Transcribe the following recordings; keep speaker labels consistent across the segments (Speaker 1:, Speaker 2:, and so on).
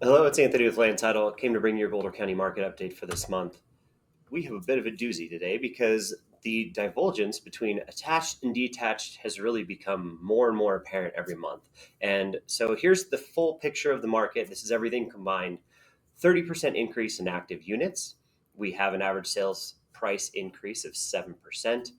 Speaker 1: Hello, it's Anthony with Land Title. Came to bring you your Boulder County market update for this month. We have a bit of a doozy today because the divergence between attached and detached has really become more and more apparent every month. And so here's the full picture of the market. This is everything combined. 30% increase in active units. We have an average sales price increase of 7%.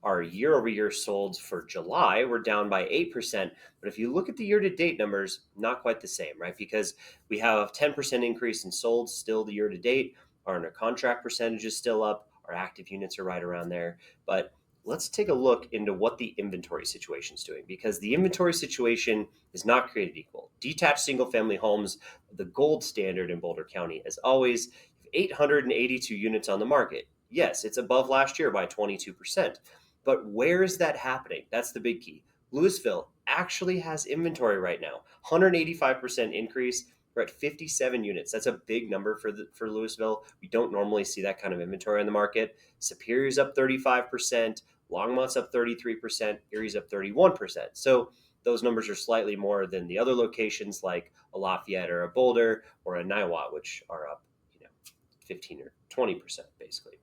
Speaker 1: Our year over year solds for July were down by 8%. But if you look at the year to date numbers, not quite the same, right? Because we have a 10% increase in solds still the year to date. Our under contract percentage is still up. Our active units are right around there. But let's take a look into what the inventory situation is doing, because the inventory situation is not created equal. Detached single family homes, the gold standard in Boulder County, as always, 882 units on the market. Yes, it's above last year by 22%. But where is that happening? That's the big key. Louisville actually has inventory right now. 185% increase. We're at 57 units. That's a big number for Louisville. We don't normally see that kind of inventory on the market. Superior's up 35%, Longmont's up 33%, Erie's up 31%. So those numbers are slightly more than the other locations like a Lafayette or a Boulder or a Niwot, which are up, 15 or 20% basically.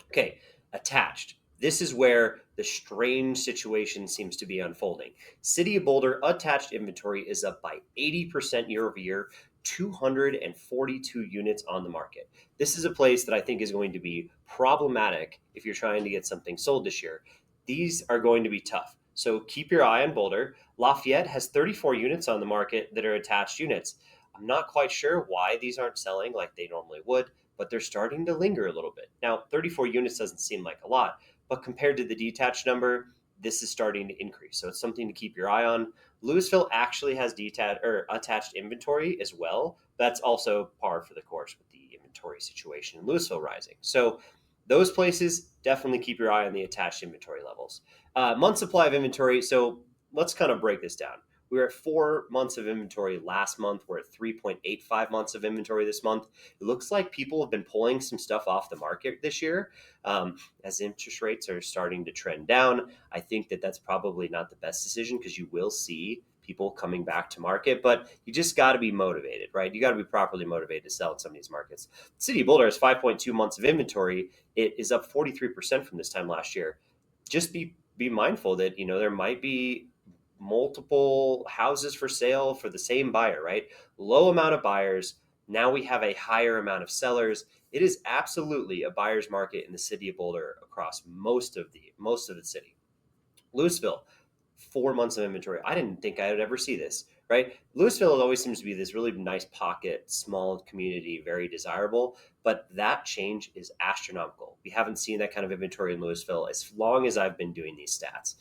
Speaker 1: Okay, attached. This is where the strange situation seems to be unfolding. City of Boulder attached inventory is up by 80% year over year, 242 units on the market. This is a place that I think is going to be problematic if you're trying to get something sold this year. These are going to be tough. So keep your eye on Boulder. Lafayette has 34 units on the market that are attached units. I'm not quite sure why these aren't selling like they normally would, but they're starting to linger a little bit. Now, 34 units doesn't seem like a lot, but compared to the detached number, this is starting to increase. So it's something to keep your eye on. Louisville actually has detached or attached inventory as well. That's also par for the course with the inventory situation in Louisville rising. So those places, definitely keep your eye on the attached inventory levels. Month supply of inventory. So let's kind of break this down. We were at 4 months of inventory last month. We're at 3.85 months of inventory this month. It looks like people have been pulling some stuff off the market this year as interest rates are starting to trend down. I think that that's probably not the best decision because you will see people coming back to market, but you just got to be motivated, right? You got to be properly motivated to sell in some of these markets. City of Boulder has 5.2 months of inventory. It is up 43% from this time last year. Just be mindful that there might be multiple houses for sale for the same buyer, right? Low amount of buyers. Now we have a higher amount of sellers. It is absolutely a buyer's market in the city of Boulder across most of the city. Louisville, 4 months of inventory. I didn't think I would ever see this, right? Louisville always seems to be this really nice pocket, small community, very desirable, but that change is astronomical. We haven't seen that kind of inventory in Louisville as long as I've been doing these stats.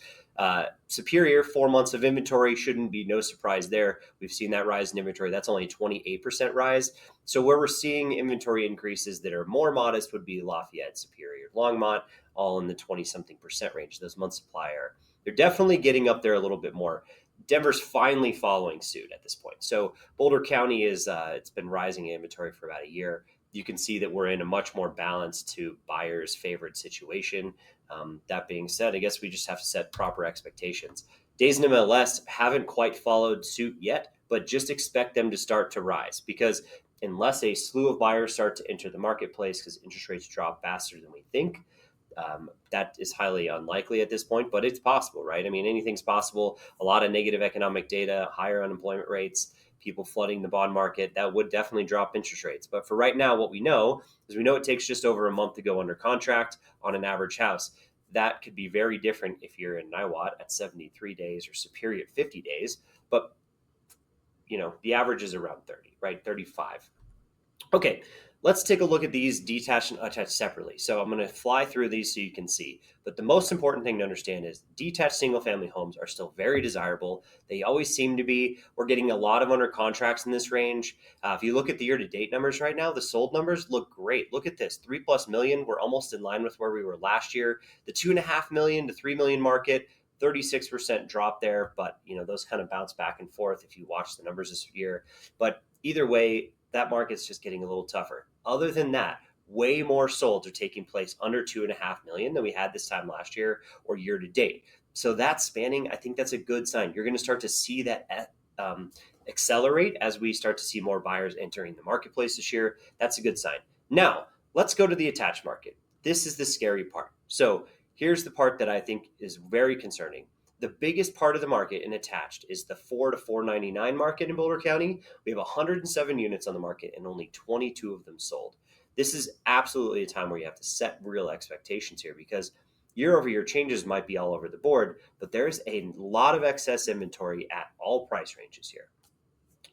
Speaker 1: Superior, 4 months of inventory shouldn't be no surprise there. We've seen that rise in inventory. That's only a 28% rise. So where we're seeing inventory increases that are more modest would be Lafayette, Superior, Longmont, all in the 20 something percent range. Those month supply they're definitely getting up there a little bit more. Denver's finally following suit at this point. So Boulder County it's been rising in inventory for about a year. You can see that we're in a much more balanced to buyer's favorite situation. That being said, I guess we just have to set proper expectations. Days in MLS haven't quite followed suit yet, but just expect them to start to rise because unless a slew of buyers start to enter the marketplace because interest rates drop faster than we think, that is highly unlikely at this point, but it's possible, right? I mean, anything's possible. A lot of negative economic data, higher unemployment rates, people flooding the bond market, that would definitely drop interest rates. But for right now, what we know is it takes just over a month to go under contract on an average house. That could be very different if you're in Niwot at 73 days or Superior at 50 days. But, the average is around 30, right? 35. Okay, let's take a look at these detached and attached separately. So I'm going to fly through these so you can see. But the most important thing to understand is detached single-family homes are still very desirable. They always seem to be. We're getting a lot of under contracts in this range. If you look at the year-to-date numbers right now, the sold numbers look great. Look at this, 3+ million. We're almost in line with where we were last year. The 2.5 million to 3 million market, 36% drop there. But, those kind of bounce back and forth if you watch the numbers this year. But either way, that market's just getting a little tougher. Other than that, way more solds are taking place under 2.5 million than we had this time last year or year to date. So that's spanning. I think that's a good sign. You're going to start to see that accelerate as we start to see more buyers entering the marketplace this year. That's a good sign. Now, let's go to the attached market. This is the scary part. So, here's the part that I think is very concerning. The biggest part of the market in attached is the 4 to 499 market in Boulder County. We have 107 units on the market and only 22 of them sold. This is absolutely a time where you have to set real expectations here, because year over year changes might be all over the board, but there's a lot of excess inventory at all price ranges here.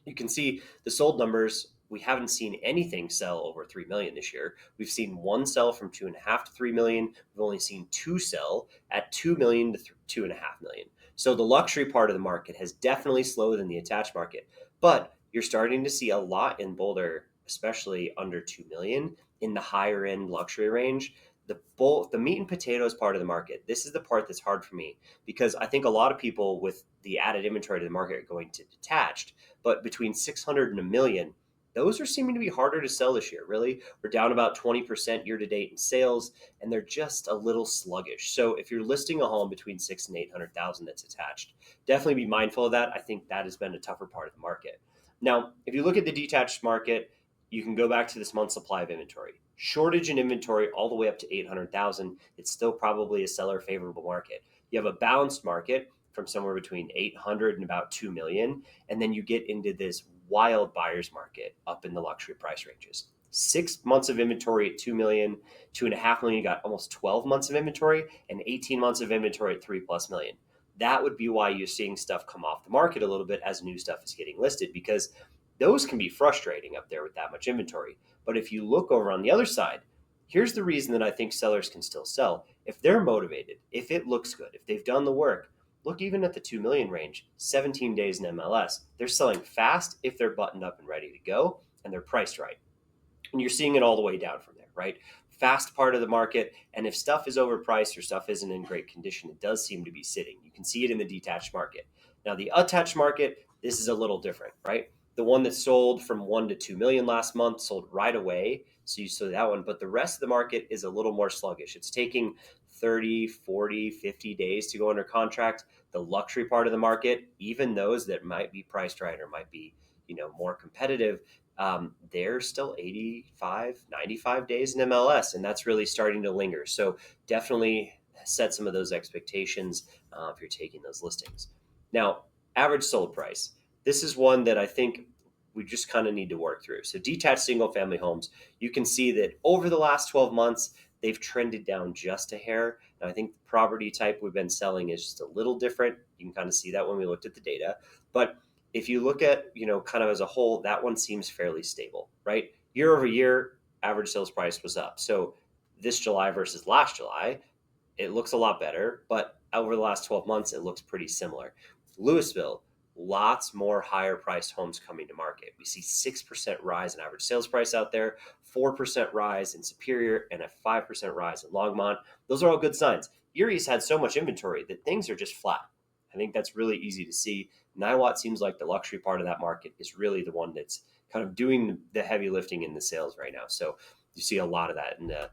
Speaker 1: You can see the sold numbers. We haven't seen anything sell over 3 million this year. We've seen one sell from 2.5 to 3 million. We've only seen two sell at 2 million to 2.5 million. So the luxury part of the market has definitely slowed in the attached market, but you're starting to see a lot in Boulder, especially under 2 million in the higher end luxury range. The meat and potatoes part of the market, this is the part that's hard for me, because I think a lot of people with the added inventory to the market are going to detached, but between 600 and a million, those are seeming to be harder to sell this year. Really, we're down about 20% year to date in sales, and they're just a little sluggish. So if you're listing a home between 6 and 800,000 that's attached, definitely be mindful of that. I think that has been a tougher part of the market. Now, if you look at the detached market, you can go back to this month's supply of inventory. Shortage in inventory all the way up to 800,000. It's still probably a seller favorable market. You have a balanced market from somewhere between 800 and about 2 million. And then you get into this wild buyer's market up in the luxury price ranges. 6 months of inventory at 2 million, 2.5 million, you got almost 12 months of inventory, and 18 months of inventory at 3+ million. That would be why you're seeing stuff come off the market a little bit as new stuff is getting listed, because those can be frustrating up there with that much inventory. But if you look over on the other side, here's the reason that I think sellers can still sell. If they're motivated, if it looks good, if they've done the work, look even at the 2 million range, 17 days in MLS. They're selling fast if they're buttoned up and ready to go and they're priced right. And you're seeing it all the way down from there, right? Fast part of the market. And if stuff is overpriced or stuff isn't in great condition, it does seem to be sitting. You can see it in the detached market. Now, the attached market, this is a little different, right? The one that sold from 1 to 2 million last month sold right away. So you saw that one. But the rest of the market is a little more sluggish. It's taking 30, 40, 50 days to go under contract. The luxury part of the market, even those that might be priced right or might be, more competitive, they're still 85, 95 days in MLS, and that's really starting to linger. So definitely set some of those expectations if you're taking those listings. Now, average sold price. This is one that I think we just kind of need to work through. So detached single family homes, you can see that over the last 12 months, they've trended down just a hair. And I think the property type we've been selling is just a little different. You can kind of see that when we looked at the data. But if you look at, kind of as a whole, that one seems fairly stable, right? Year over year, average sales price was up. So this July versus last July, it looks a lot better, but over the last 12 months, it looks pretty similar. Louisville, lots more higher priced homes coming to market. We see 6% rise in average sales price out there, 4% rise in Superior, and a 5% rise in Longmont. Those are all good signs. Erie's had so much inventory that things are just flat. I think that's really easy to see. Niwot seems like the luxury part of that market is really the one that's kind of doing the heavy lifting in the sales right now. So you see a lot of that in the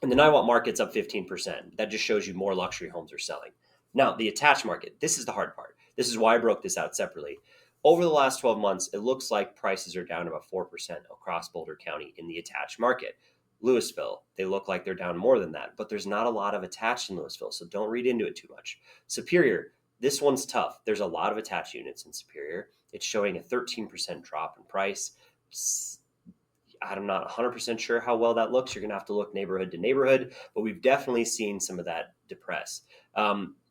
Speaker 1: Niwot market's up 15%. That just shows you more luxury homes are selling. Now, the attached market, this is the hard part. This is why I broke this out separately. Over the last 12 months, it looks like prices are down about 4% across Boulder County in the attached market. Louisville, they look like they're down more than that, but there's not a lot of attached in Louisville, so don't read into it too much. Superior, this one's tough. There's a lot of attached units in Superior. It's showing a 13% drop in price. I'm not 100% sure how well that looks. You're going to have to look neighborhood to neighborhood, but we've definitely seen some of that depress.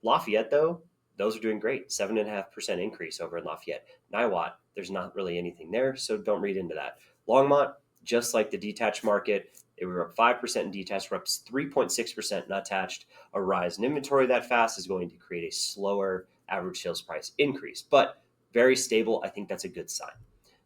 Speaker 1: Lafayette, though, those are doing great. 7.5% increase over in Lafayette. Niwot, there's not really anything there, so don't read into that. Longmont, just like the detached market, they were up 5% in detached, we're up 3.6% in attached. A rise in inventory that fast is going to create a slower average sales price increase, but very stable. I think that's a good sign.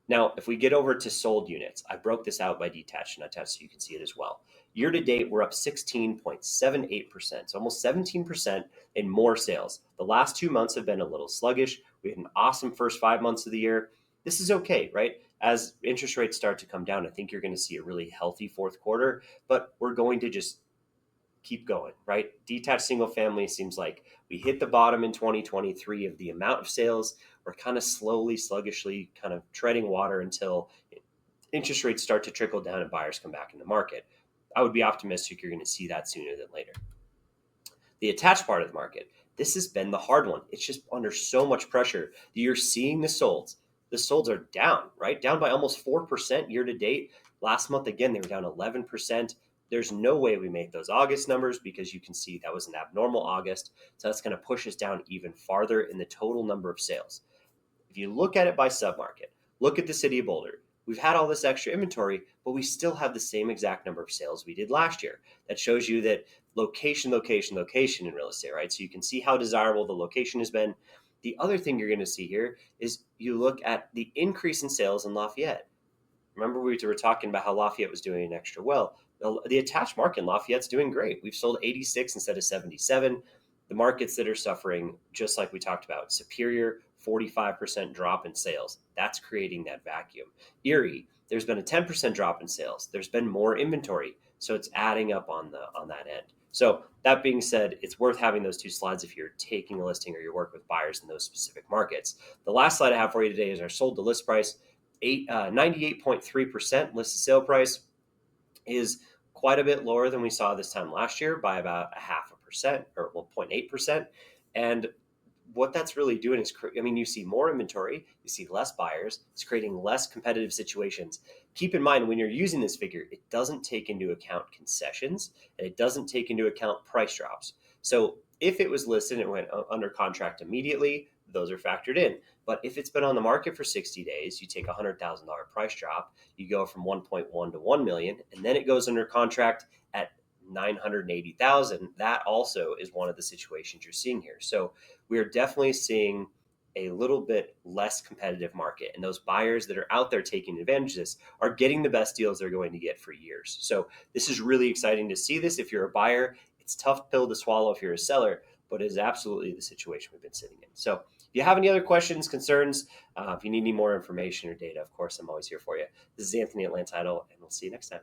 Speaker 1: Now, if we get over to sold units, I broke this out by detached and attached so you can see it as well. Year to date, we're up 16.78%, so almost 17% in more sales. The last 2 months have been a little sluggish. We had an awesome first 5 months of the year. This is okay, right? As interest rates start to come down, I think you're going to see a really healthy fourth quarter, but we're going to just keep going, right? Detached single family seems like we hit the bottom in 2023 of the amount of sales. we're kind of slowly, sluggishly kind of treading water until interest rates start to trickle down and buyers come back in the market. I would be optimistic you're going to see that sooner than later. The attached part of the market, this has been the hard one. It's just under so much pressure that you're seeing the solds. The solds are down, right? Down by almost 4% year to date. Last month, again, they were down 11%. There's no way we make those August numbers because you can see that was an abnormal August. So that's going to push us down even farther in the total number of sales. If you look at it by submarket, look at the city of Boulder. We've had all this extra inventory, but we still have the same exact number of sales we did last year. That shows you that location, location, location in real estate, right? So you can see how desirable the location has been. The other thing you're going to see here is you look at the increase in sales in Lafayette. Remember, we were talking about how Lafayette was doing extra well. The attached market in Lafayette's doing great. We've sold 86 instead of 77. The markets that are suffering, just like we talked about, Superior, 45% drop in sales. That's creating that vacuum. Erie, there's been a 10% drop in sales. There's been more inventory, so it's adding up on that end. So that being said, it's worth having those two slides if you're taking a listing or you work with buyers in those specific markets. The last slide I have for you today is our sold to list price. 98.3% listed sale price is quite a bit lower than we saw this time last year by about 0.5% or 0.8%. And what that's really doing is, you see more inventory, you see less buyers, it's creating less competitive situations. Keep in mind, when you're using this figure, it doesn't take into account concessions and it doesn't take into account price drops. So if it was listed and it went under contract immediately, those are factored in. But if it's been on the market for 60 days, you take a $100,000 price drop, you go from 1.1 to 1 million, and then it goes under contract at 980,000. That also is one of the situations you're seeing here. So we are definitely seeing a little bit less competitive market, and those buyers that are out there taking advantage of this are getting the best deals they're going to get for years. So this is really exciting to see this. If you're a buyer, it's a tough pill to swallow if you're a seller, but it is absolutely the situation we've been sitting in. So if you have any other questions, concerns, if you need any more information or data, of course, I'm always here for you. This is Anthony at Land Title, and we'll see you next time.